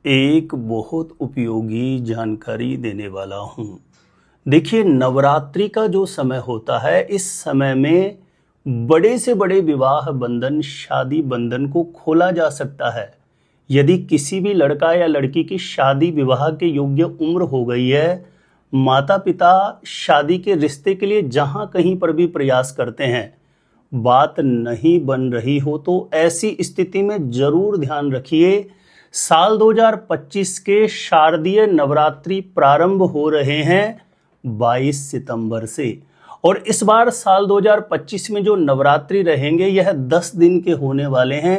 एक बहुत उपयोगी जानकारी देने वाला हूँ। देखिए, नवरात्रि का जो समय होता है, इस समय में बड़े से बड़े विवाह बंधन, शादी बंधन को खोला जा सकता है। यदि किसी भी लड़का या लड़की की शादी विवाह के योग्य उम्र हो गई है, माता पिता शादी के रिश्ते के लिए जहाँ कहीं पर भी प्रयास करते हैं, बात नहीं बन रही हो, तो ऐसी स्थिति में जरूर ध्यान रखिए। साल 2025 के शारदीय नवरात्रि प्रारंभ हो रहे हैं 22 सितंबर से, और इस बार साल 2025 में जो नवरात्रि रहेंगे यह 10 दिन के होने वाले हैं।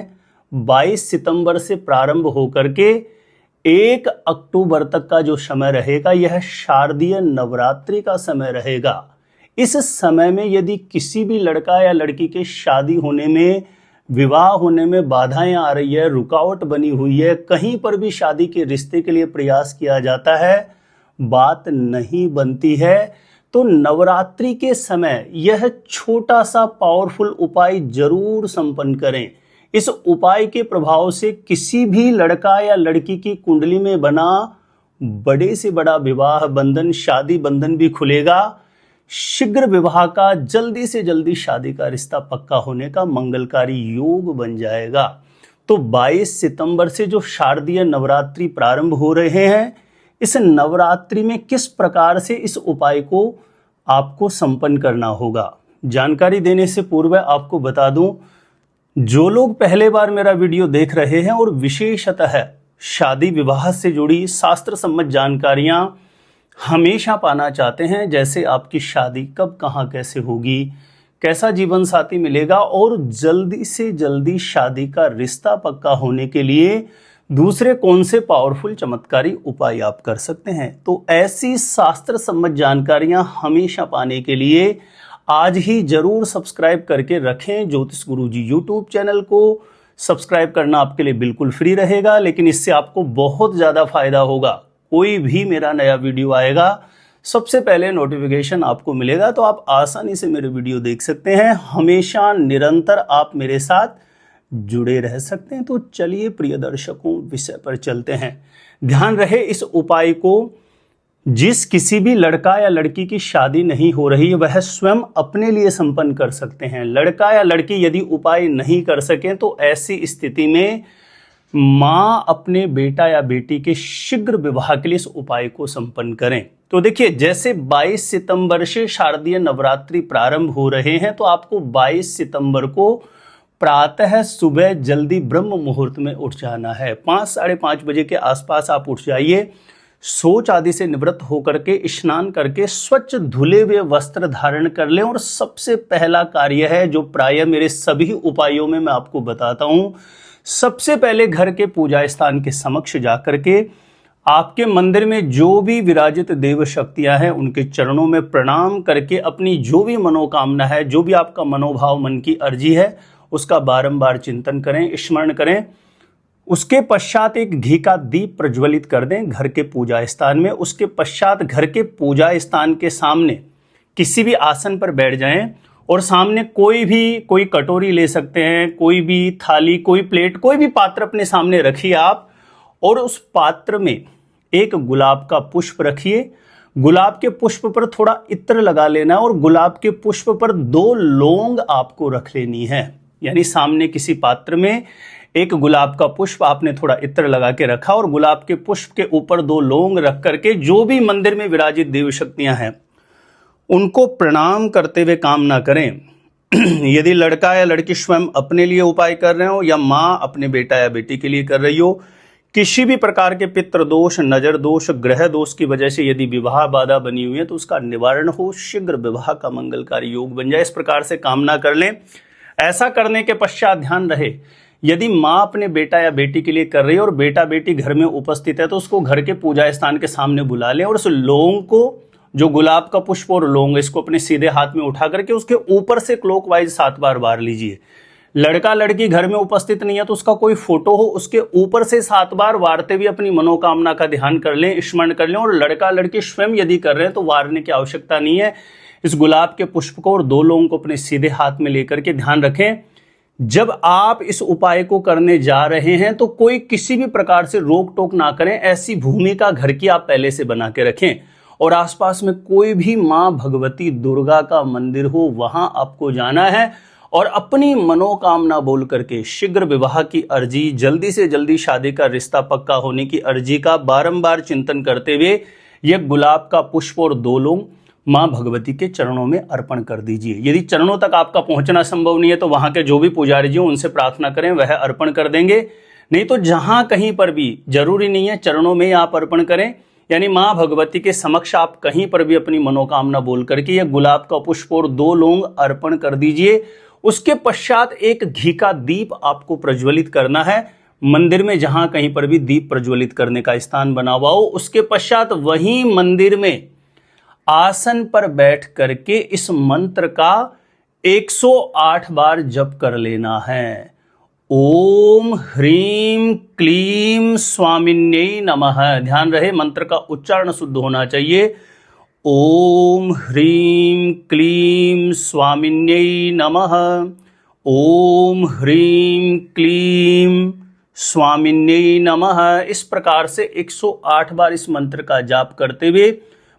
22 सितंबर से प्रारंभ होकर के 1 अक्टूबर तक का जो समय रहेगा यह शारदीय नवरात्रि का समय रहेगा। इस समय में यदि किसी भी लड़का या लड़की के शादी होने में, विवाह होने में बाधाएं आ रही है, रुकावट बनी हुई है, कहीं पर भी शादी के रिश्ते के लिए प्रयास किया जाता है, बात नहीं बनती है, तो नवरात्रि के समय यह छोटा सा पावरफुल उपाय जरूर संपन्न करें। इस उपाय के प्रभाव से किसी भी लड़का या लड़की की कुंडली में बना बड़े से बड़ा विवाह बंधन, शादी बंधन भी खुलेगा। शीघ्र विवाह का, जल्दी से जल्दी शादी का रिश्ता पक्का होने का मंगलकारी योग बन जाएगा। तो 22 सितंबर से जो शारदीय नवरात्रि प्रारंभ हो रहे हैं, इस नवरात्रि में किस प्रकार से इस उपाय को आपको संपन्न करना होगा, जानकारी देने से पूर्व आपको बता दूं, जो लोग पहले बार मेरा वीडियो देख रहे हैं और विशेषतः शादी विवाह से जुड़ी शास्त्र सम्मत जानकारियां हमेशा पाना चाहते हैं, जैसे आपकी शादी कब, कहाँ, कैसे होगी, कैसा जीवन साथी मिलेगा और जल्दी से जल्दी शादी का रिश्ता पक्का होने के लिए दूसरे कौन से पावरफुल चमत्कारी उपाय आप कर सकते हैं, तो ऐसी शास्त्र सम्मत जानकारियां हमेशा पाने के लिए आज ही जरूर सब्सक्राइब करके रखें। ज्योतिष गुरुजी यूट्यूब चैनल को सब्सक्राइब करना आपके लिए बिल्कुल फ्री रहेगा, लेकिन इससे आपको बहुत ज़्यादा फायदा होगा। कोई भी मेरा नया वीडियो आएगा, सबसे पहले नोटिफिकेशन आपको मिलेगा, तो आप आसानी से मेरे वीडियो देख सकते हैं। हमेशा निरंतर आप मेरे साथ जुड़े रह सकते हैं। तो चलिए प्रिय दर्शकों, विषय पर चलते हैं। ध्यान रहे, इस उपाय को जिस किसी भी लड़का या लड़की की शादी नहीं हो रही है वह स्वयं अपने लिए संपन्न कर सकते हैं। लड़का या लड़की यदि उपाय नहीं कर सकें तो ऐसी स्थिति में माँ अपने बेटा या बेटी के शीघ्र विवाह के लिए इस उपाय को संपन्न करें। तो देखिए, जैसे 22 सितंबर से शारदीय नवरात्रि प्रारंभ हो रहे हैं, तो आपको 22 सितंबर को प्रातः सुबह जल्दी ब्रह्म मुहूर्त में उठ जाना है। 5, साढ़े 5 बजे के आसपास आप उठ जाइए। शौच आदि से निवृत्त होकर के स्नान करके स्वच्छ धुले हुए वस्त्र धारण कर लें, और सबसे पहला कार्य है जो प्रायः मेरे सभी उपायों में मैं आपको बताता हूं, सबसे पहले घर के पूजा स्थान के समक्ष जाकर के आपके मंदिर में जो भी विराजित देव शक्तियां हैं उनके चरणों में प्रणाम करके अपनी जो भी मनोकामना है, जो भी आपका मनोभाव, मन की अर्जी है, उसका बारंबार चिंतन करें, स्मरण करें। उसके पश्चात एक घी का दीप प्रज्वलित कर दें घर के पूजा स्थान में। उसके पश्चात घर के पूजा स्थान के सामने किसी भी आसन पर बैठ जाएं, और सामने कोई कटोरी ले सकते हैं, कोई भी थाली, कोई प्लेट, कोई भी पात्र अपने सामने रखिए आप, और उस पात्र में एक गुलाब का पुष्प रखिए। गुलाब के पुष्प पर थोड़ा इत्र लगा लेना है, और गुलाब के पुष्प पर 2 लौंग आपको रख लेनी है। यानी सामने किसी पात्र में एक गुलाब का पुष्प आपने थोड़ा इत्र लगा के रखा, और गुलाब के पुष्प के ऊपर 2 लौंग रख करके जो भी मंदिर में विराजित देव शक्तियां हैं उनको प्रणाम करते हुए काम ना करें। यदि लड़का या लड़की स्वयं अपने लिए उपाय कर रहे हो, या माँ अपने बेटा या बेटी के लिए कर रही हो, किसी भी प्रकार के पितृ दोष, नजर दोष, ग्रह दोष की वजह से यदि विवाह बाधा बनी हुई है तो उसका निवारण हो, शीघ्र विवाह का मंगलकारी योग बन जाए, इस प्रकार से कामना कर लें। ऐसा करने के पश्चात ध्यान रहे, यदि माँ अपने बेटा या बेटी के लिए कर रही है और बेटा बेटी घर में उपस्थित है, तो उसको घर के पूजा स्थान के सामने बुला लें, और उस लौंग को, जो गुलाब का पुष्प और लौंग, इसको अपने सीधे हाथ में उठा करके उसके ऊपर से क्लॉकवाइज 7 बार वार लीजिए। लड़का लड़की घर में उपस्थित नहीं है तो उसका कोई फोटो हो, उसके ऊपर से 7 बार वारते हुए अपनी मनोकामना का ध्यान कर लें, स्मरण कर लें। और लड़का लड़की स्वयं यदि कर रहे हैं तो वारने की आवश्यकता नहीं है। इस गुलाब के पुष्प को और 2 लौंग को अपने सीधे हाथ में लेकर के ध्यान रखें जब आप इस उपाय को करने जा रहे हैं तो कोई किसी भी प्रकार से रोक टोक ना करें। ऐसी भूमिका घर की आप पहले से बना के रखें और आसपास में कोई भी मां भगवती दुर्गा का मंदिर हो वहां आपको जाना है और अपनी मनोकामना बोल करके शीघ्र विवाह की अर्जी, जल्दी से जल्दी शादी का रिश्ता पक्का होने की अर्जी का बारंबार चिंतन करते हुए यह गुलाब का पुष्प और 2 लौंग मां भगवती के चरणों में अर्पण कर दीजिए। यदि चरणों तक आपका पहुंचना संभव नहीं है तो वहां के जो भी पुजारी जी उनसे प्रार्थना करें, वह अर्पण कर देंगे। नहीं तो जहां कहीं पर भी, जरूरी नहीं है चरणों में आप अर्पण करें, यानी मां भगवती के समक्ष आप कहीं पर भी अपनी मनोकामना बोल करके यह गुलाब का पुष्प और 2 लौंग अर्पण कर दीजिए। उसके पश्चात एक घी का दीप आपको प्रज्वलित करना है मंदिर में, जहां कहीं पर भी दीप प्रज्वलित करने का स्थान बना हुआ हो। उसके पश्चात वहीं मंदिर में आसन पर बैठ करके इस मंत्र का 108 बार जप कर लेना है। ओम ह्रीम क्लीम स्वामिन्यै नमः। ध्यान रहे मंत्र का उच्चारण शुद्ध होना चाहिए। ओम ह्रीम क्लीम स्वामिन्यै नमः। ओम ह्रीम क्लीम स्वामिन्यै नमः। इस प्रकार से 108 बार इस मंत्र का जाप करते हुए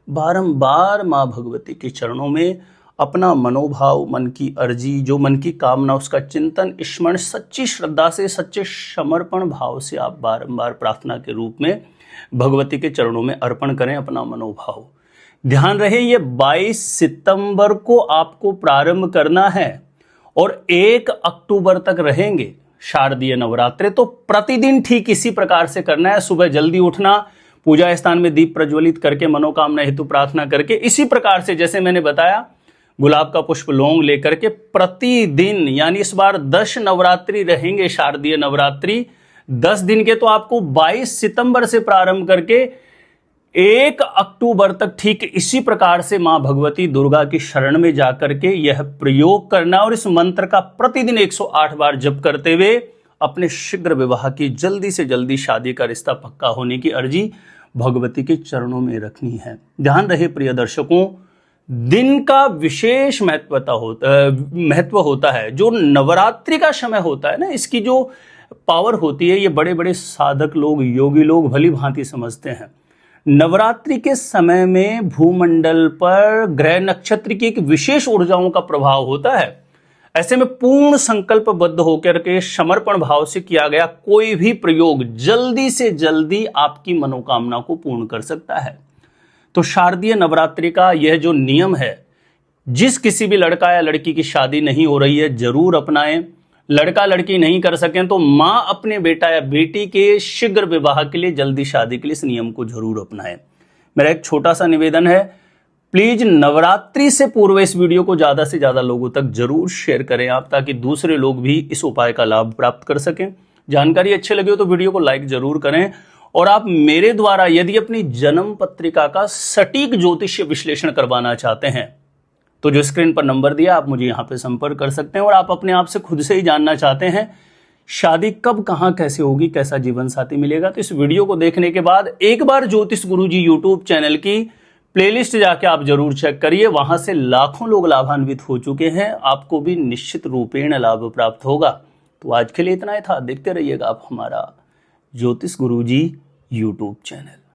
बारंबार मां भगवती के चरणों में अपना मनोभाव, मन की अर्जी, जो मन की कामना, उसका चिंतन, स्मरण सच्ची श्रद्धा से, सच्चे समर्पण भाव से आप बारंबार प्रार्थना के रूप में भगवती के चरणों में अर्पण करें अपना मनोभाव। ध्यान रहे ये 22 सितंबर को आपको प्रारंभ करना है और 1 अक्टूबर तक रहेंगे शारदीय नवरात्रे। तो प्रतिदिन ठीक इसी प्रकार से करना है। सुबह जल्दी उठना, पूजा स्थान में दीप प्रज्वलित करके मनोकामना हेतु प्रार्थना करके इसी प्रकार से जैसे मैंने बताया गुलाब का पुष्प लौंग लेकर के प्रतिदिन, यानी इस बार 10 नवरात्रि रहेंगे शारदीय नवरात्रि, 10 दिन के, तो आपको 22 सितंबर से प्रारंभ करके 1 अक्टूबर तक ठीक इसी प्रकार से मां भगवती दुर्गा की शरण में जाकर के यह प्रयोग करना और इस मंत्र का प्रतिदिन 108 बार जप करते हुए अपने शीघ्र विवाह की, जल्दी से जल्दी शादी का रिश्ता पक्का होने की अर्जी भगवती के चरणों में रखनी है। ध्यान रहे प्रिय दर्शकों, दिन का विशेष महत्व होता है। जो नवरात्रि का समय होता है ना, इसकी जो पावर होती है ये बड़े बड़े साधक लोग, योगी लोग भली भांति समझते हैं। नवरात्रि के समय में भूमंडल पर ग्रह नक्षत्र की एक विशेष ऊर्जाओं का प्रभाव होता है। ऐसे में पूर्ण संकल्पबद्ध होकर के समर्पण भाव से किया गया कोई भी प्रयोग जल्दी से जल्दी आपकी मनोकामना को पूर्ण कर सकता है। तो शारदीय नवरात्रि का यह जो नियम है, जिस किसी भी लड़का या लड़की की शादी नहीं हो रही है जरूर अपनाएं। लड़का लड़की नहीं कर सकें तो मां अपने बेटा या बेटी के शीघ्र विवाह के लिए, जल्दी शादी के लिए इस नियम को जरूर अपनाएं। मेरा एक छोटा सा निवेदन है, प्लीज नवरात्रि से पूर्व इस वीडियो को ज्यादा से ज्यादा लोगों तक जरूर शेयर करें आप, ताकि दूसरे लोग भी इस उपाय का लाभ प्राप्त कर सकें। जानकारी अच्छी लगी हो तो वीडियो को लाइक जरूर करें और आप मेरे द्वारा यदि अपनी जन्म पत्रिका का सटीक ज्योतिषीय विश्लेषण करवाना चाहते हैं तो जो स्क्रीन पर नंबर दिया आप मुझे यहां पे संपर्क कर सकते हैं। और आप अपने आप से खुद से ही जानना चाहते हैं शादी कब, कहां, कैसे होगी, कैसा जीवन साथी मिलेगा, तो इस वीडियो को देखने के बाद एक बार ज्योतिष गुरुजी यूट्यूब चैनल की प्लेलिस्ट जाके आप जरूर चेक करिए। वहां से लाखों लोग लाभान्वित हो चुके हैं, आपको भी निश्चित रूपेण लाभ प्राप्त होगा। तो आज के लिए इतना ही था। देखते रहिएगा आप हमारा ज्योतिष गुरुजी यूट्यूब चैनल।